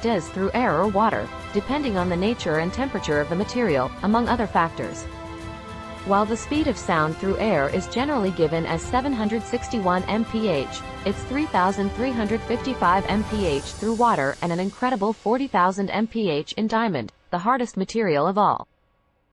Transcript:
is through air or water, depending on the nature and temperature of the material, among other factors. While the speed of sound through air is generally given as 761 mph, it's 3,355 mph through water and an incredible 40,000 mph in diamond, the hardest material of all.